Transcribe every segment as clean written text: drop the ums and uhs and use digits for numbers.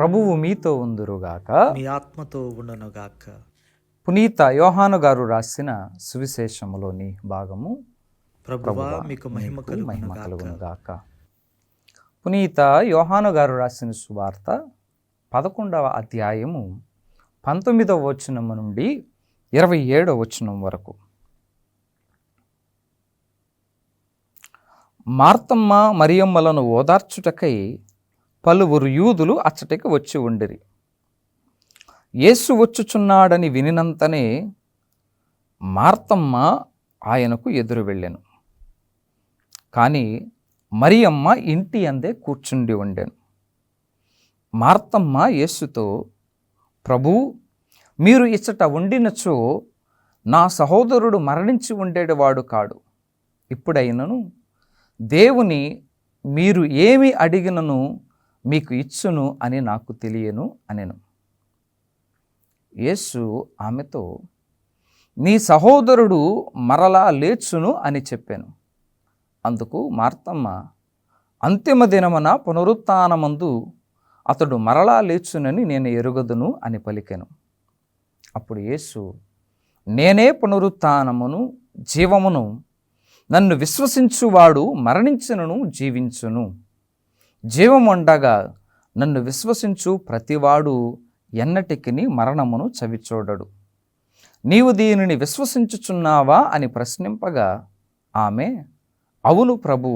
ప్రభువు మీతో ఉందురుగాక. మీ ఆత్మతో ఉండునుగాక. పునీత యోహాను గారు రాసిన సువిశేషములోని భాగము. ప్రభువా మీకు మహిమ మహిమ కలుగునుగాక. కలుగునుగాక. పునీత యోహాను గారు రాసిన సువార్త 11వ అధ్యాయము 19వ వచనము నుండి 27వ వచనం వరకు. మార్తమ్మ మరియమ్మలను ఓదార్చుటకై పలువురు యూదులు అచ్చటికి వచ్చి ఉండిరి. యేసు వచ్చుచున్నాడని వినినంతనే మార్తమ్మ ఆయనకు ఎదురు వెళ్ళెను. కానీ మరియమ్మ ఇంటి అందే కూర్చుండి ఉండెను. మార్తమ్మ యేసుతో, ప్రభూ, మీరు ఇచ్చట ఉండినచో నా సహోదరుడు మరణించి ఉండేవాడు కాడు. ఇప్పుడైనను దేవుని మీరు ఏమి అడిగినను మీకు ఇచ్చును అని నాకు తెలియను అనెను. యేసు ఆమెతో, నీ సహోదరుడు మరలా లేచును అని చెప్పాను. అందుకు మార్తమ్మ, అంతిమ దినమున పునరుత్థానమందు అతడు మరలా లేచునని నేను ఎరుగదును అని పలికెను. అప్పుడు యేసు, నేనే పునరుత్థానమును జీవమును, నన్ను విశ్వసించువాడు మరణించినను జీవించును. జీవముండగా నన్ను విశ్వసించు ప్రతివాడు ఎన్నటికిని మరణమును చవిచూడడు. నీవు దీనిని విశ్వసించుచున్నావా అని ప్రశ్నింపగా ఆమె, అవును ప్రభు,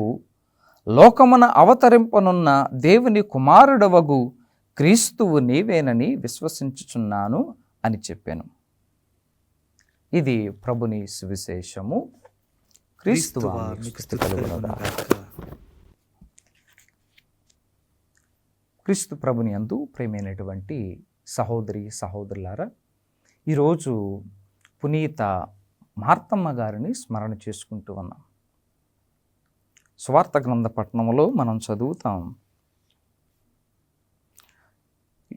లోకమున అవతరింపనున్న దేవుని కుమారుడవగు క్రీస్తువు నీవేనని విశ్వసించుచున్నాను అని చెప్పాను. ఇది ప్రభుని సువిశేషము. క్రీస్తువా మీకు స్తుతి కలుగునుగాక. క్రీస్తు ప్రభుని యందు ప్రియమైనటువంటి సహోదరి సహోదరులారా, ఈరోజు పునీత మార్తమ్మ గారిని స్మరణ చేసుకుంటూ ఉన్నాం. సువార్త గ్రంథ పట్టణంలో మనం చదువుతాం.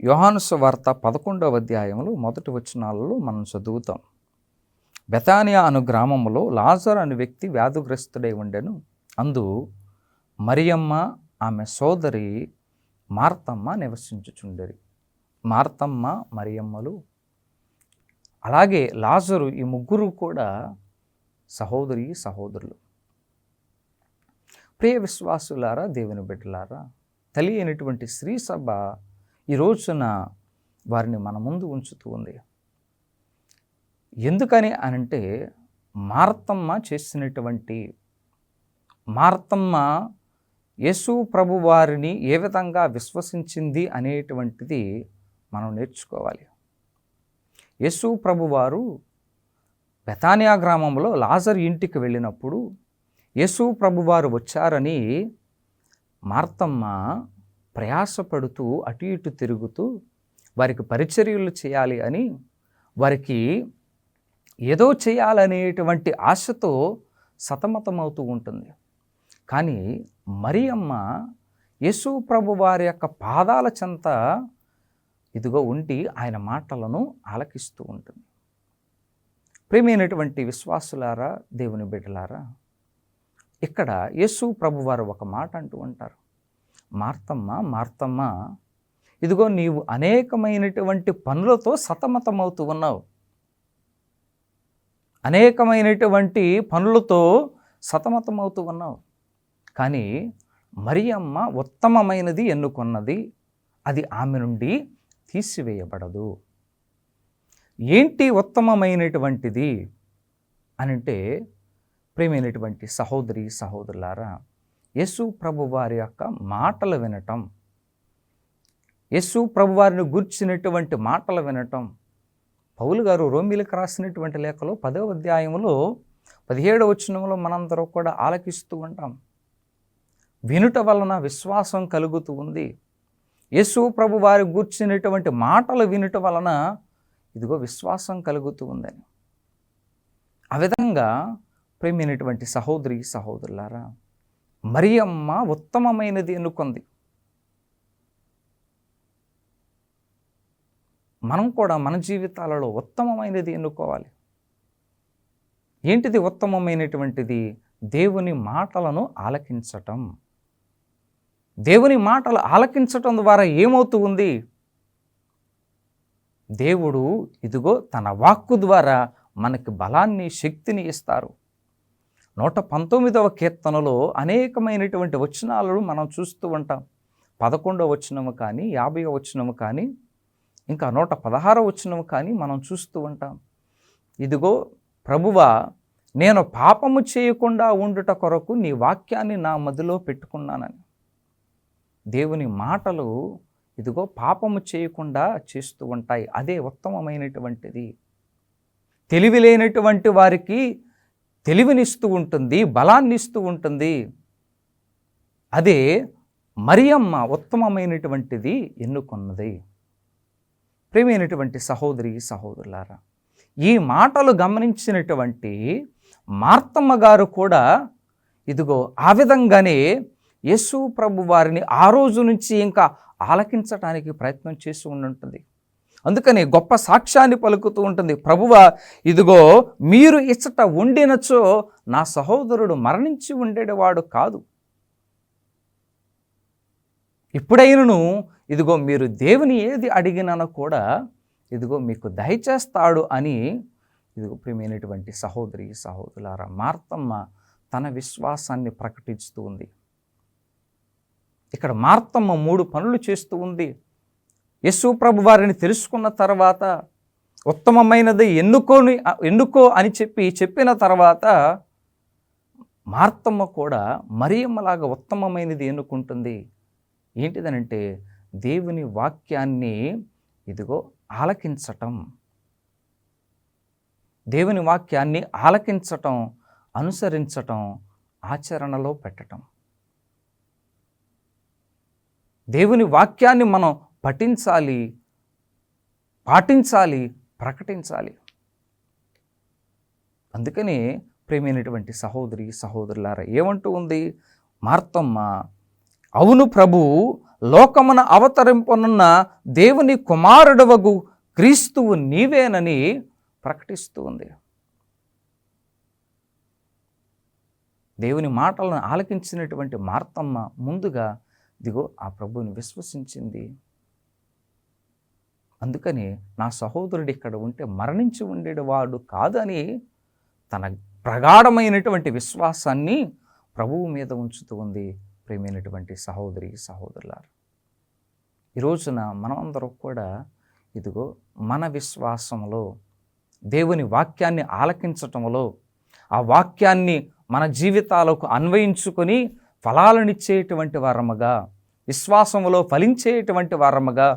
యోహాను సువార్త 11వ అధ్యాయంలో మొదటి వచనాలలో మనం చదువుతాం. బెతానియా అను గ్రామంలో లాజరు అనే వ్యక్తి వ్యాధిగ్రస్తుడై ఉండెను. అందు మరియమ్మ ఆమె సోదరి మార్తమ్మ నివసించుచుండెరి. మార్తమ్మ మరియమ్మలు అలాగే లాజరు, ఈ ముగ్గురు కూడా సహోదరులు. ప్రియ విశ్వాసులారా, దేవుని బిడ్డలారా, తల్లి అయినటువంటి శ్రీ సభ ఈ రోజున వారిని మన ముందు ఉంచుతూ ఉంది. ఎందుకని అనంటే, మార్తమ్మ యేసు ప్రభు వారిని ఏ విధంగా విశ్వసించింది అనేటువంటిది మనం నేర్చుకోవాలి. యేసు ప్రభు వారు బెతానియా గ్రామంలో లాజరు ఇంటికి వెళ్ళినప్పుడు యేసు ప్రభు వారు వచ్చారని మార్తమ్మ ప్రయాసపడుతూ అటు ఇటు తిరుగుతూ వారికి పరిచర్యలు చేయాలి అని, వారికి ఏదో చేయాలనేటువంటి ఆశతో సతమతమవుతూ ఉంటుంది. కానీ మరియమ్మ యేసు ప్రభు వారి యొక్క పాదాల చెంత ఇదిగో ఉండి ఆయన మాటలను ఆలకిస్తూ ఉంటుంది. ప్రియమైనటువంటి విశ్వాసులారా, దేవుని బిడ్డలారా, ఇక్కడ యేసు ప్రభు వారు ఒక మాట అంటూ ఉంటారు. మార్తమ్మ, ఇదిగో నీవు అనేకమైనటువంటి పనులతో సతమతమవుతూ ఉన్నావు. కానీ మరియమ్మ ఉత్తమమైనది ఎన్నుకొన్నది, అది ఆమె నుండి తీసివేయబడదు. ఏంటి ఉత్తమమైనటువంటిది అనంటే, ప్రియమైనటువంటి సహోదరి సహోదరులారా, యేసు ప్రభు వారి యొక్క మాటలు వినటం, యేసు ప్రభు వారిని గూర్చినటువంటి మాటలు వినటం. పౌలు గారు రోమీలకు రాసినటువంటి లేఖలో 10వ అధ్యాయంలో 17వ వచనంలో మనందరూ కూడా ఆలకిస్తూ ఉంటాం. వినుట వలన విశ్వాసం కలుగుతూ ఉంది. యేసు ప్రభు వారి గూర్చినటువంటి మాటలు వినుట వలన ఇదిగో విశ్వాసం కలుగుతూ ఉందని. ఆ విధంగా ప్రియమైనటువంటి సహోదరి సహోదరులారా, మరియమ్మ ఉత్తమమైనది ఎన్నుకుంది. మనం కూడా మన జీవితాలలో ఉత్తమమైనది ఎన్నుకోవాలి. ఏంటిది ఉత్తమమైనటువంటిది? దేవుని మాటలను ఆలకించటం. దేవుని మాటలు ఆలకించటం ద్వారా ఏమవుతూ ఉంది దేవుడు ఇదిగో తన వాక్కు ద్వారా మనకి బలాన్ని, శక్తిని ఇస్తారు. 119వ కీర్తనలో అనేకమైనటువంటి వచనాలను మనం చూస్తూ ఉంటాం. 11వ వచనము కానీ, 50వ వచనము కానీ, ఇంకా 116వ వచనము కానీ మనం చూస్తూ ఉంటాం. ఇదిగో ప్రభువా, నేను పాపము చేయకుండా ఉండుట కొరకు నీ వాక్యాన్ని నా మదిలో పెట్టుకున్నానని. దేవుని మాటలు ఇదిగో పాపము చేయకుండా చేస్తూ ఉంటాయి. అదే ఉత్తమమైనటువంటిది. తెలివి లేనటువంటి వారికి తెలివినిస్తూ ఉంటుంది, బలాన్ని ఇస్తూ ఉంటుంది. అదే మరియమ్మ ఉత్తమమైనటువంటిది ఎన్నుకున్నది. ప్రియమైనటువంటి సహోదరి సహోదరులారా, ఈ మాటలు గమనించినటువంటి మార్తమ్మ గారు కూడా ఇదిగో ఆ విధంగానే యేసు ప్రభు వారిని ఆ రోజు నుంచి ఇంకా ఆలకించటానికి ప్రయత్నం చేసి ఉంటుంది. అందుకని గొప్ప సాక్ష్యాన్ని పలుకుతూ ఉంటుంది. ప్రభువా, ఇదిగో మీరు ఇచ్చట ఉండినచో నా సహోదరుడు మరణించి ఉండేవాడు కాదు. ఇప్పుడైనను ఇదిగో మీరు దేవుని ఏది అడిగినను కూడా ఇదిగో మీకు దయచేస్తాడు అని ఇదిగో ప్రియమైనటువంటి సహోదరి సహోదరులారా, మార్తమ్మ తన విశ్వాసాన్ని ప్రకటిస్తూ ఉంది. ఇక్కడ మార్తమ్మ 3 పనులు చేస్తూ ఉంది. యేసు ప్రభు వారిని తెలుసుకున్న తర్వాత ఉత్తమమైనది ఎన్నుకో అని చెప్పిన తర్వాత మార్తమ్మ కూడా మరియమ్మలాగా ఉత్తమమైనది ఎన్నుకుంటుంది. ఏంటిదనంటే దేవుని వాక్యాన్ని ఇదిగో ఆలకించటం. దేవుని వాక్యాన్ని ఆలకించటం, అనుసరించటం, ఆచరణలో పెట్టటం. దేవుని వాక్యాన్ని మనం పఠించాలి, పాటించాలి, ప్రకటించాలి. అందుకని ప్రియమైనటువంటి సహోదరి సహోదరులారా, ఏమంటూ ఉంది మార్తమ్మ? అవును ప్రభు, లోకమున అవతరింపనున్న దేవుని కుమారుడవగు క్రీస్తువు నీవేనని ప్రకటిస్తూ ఉంది. దేవుని మాటలను ఆలకించినటువంటి మార్తమ్మ ముందుగా ఇదిగో ఆ ప్రభువుని విశ్వసించింది. అందుకని నా సహోదరుడు ఇక్కడ ఉంటే మరణించి ఉండేవాడు కాదని తన ప్రగాఢమైనటువంటి విశ్వాసాన్ని ప్రభువు మీద ఉంచుతూ ఉంది. ప్రియమైనటువంటి సహోదరి సహోదరులారు, ఈ రోజున మనమందరం కూడా ఇదిగో మన విశ్వాసంలో దేవుని వాక్యాన్ని ఆలకించటంలో, ఆ వాక్యాన్ని మన జీవితాలకు అన్వయించుకొని ఫలాలనిచ్చేటువంటి వారముగా, విశ్వాసములో ఫలించేటువంటి వారముగా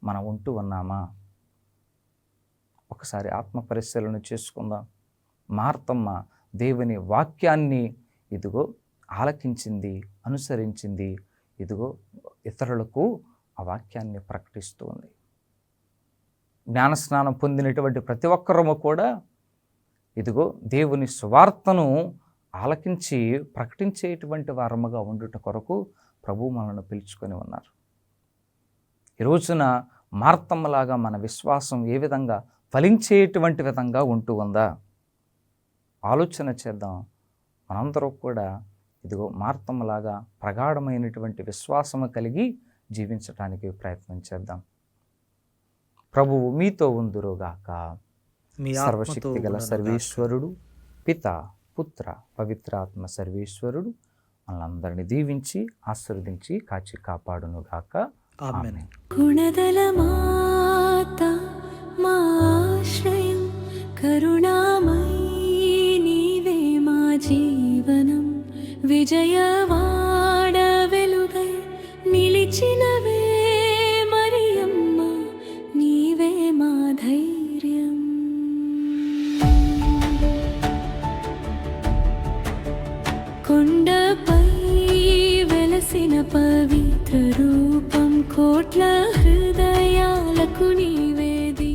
మనం ఉంటూ ఉన్నామా? ఒకసారి ఆత్మ పరిశీలన చేసుకుందాం. మార్తమ్మ దేవుని వాక్యాన్ని ఇదిగో ఆలకించింది, అనుసరించింది, ఇదిగో ఇతరులకు ఆ వాక్యాన్ని ప్రకటిస్తూ ఉంది. జ్ఞానస్నానం పొందినటువంటి ప్రతి ఒక్కరము కూడా ఇదిగో దేవుని సువార్తను ఆలకించి ప్రకటించేటువంటి వారముగా ఉండుట కొరకు ప్రభువు మనల్ని పిలుచుకొని ఉన్నారు. ఈ రోజున మార్తమ్మలాగా మన విశ్వాసం ఏ విధంగా ఫలించేటువంటి విధంగా ఉంటూ ఉందా? ఆలోచన చేద్దాం. మనందరూ కూడా ఇదిగో మార్తమ్మలాగా ప్రగాఢమైనటువంటి విశ్వాసము కలిగి జీవించడానికి ప్రయత్నం చేద్దాం. ప్రభువు మీతో ఉందురుగాక. సర్వశక్తి గల సర్వేశ్వరుడు, పిత, పుత్ర, పవిత్రాత్మ సర్వేశ్వరుడు మనందరినీ దీవించి ఆశీర్వదించి కాచి కాపాడునుగాక. ఆమేన్. గుణదల మాత మా ఆశ్రయం, కరుణామయీ నీవే మా జీవనం, విజయవాడ వెలుగై నిలిచినవే మరియమ్మ, నీవే మా ధైర్యం. కొండపై వెలసిన పవిత్ర రూపం, కోట్ల హృదయాలకు నీవే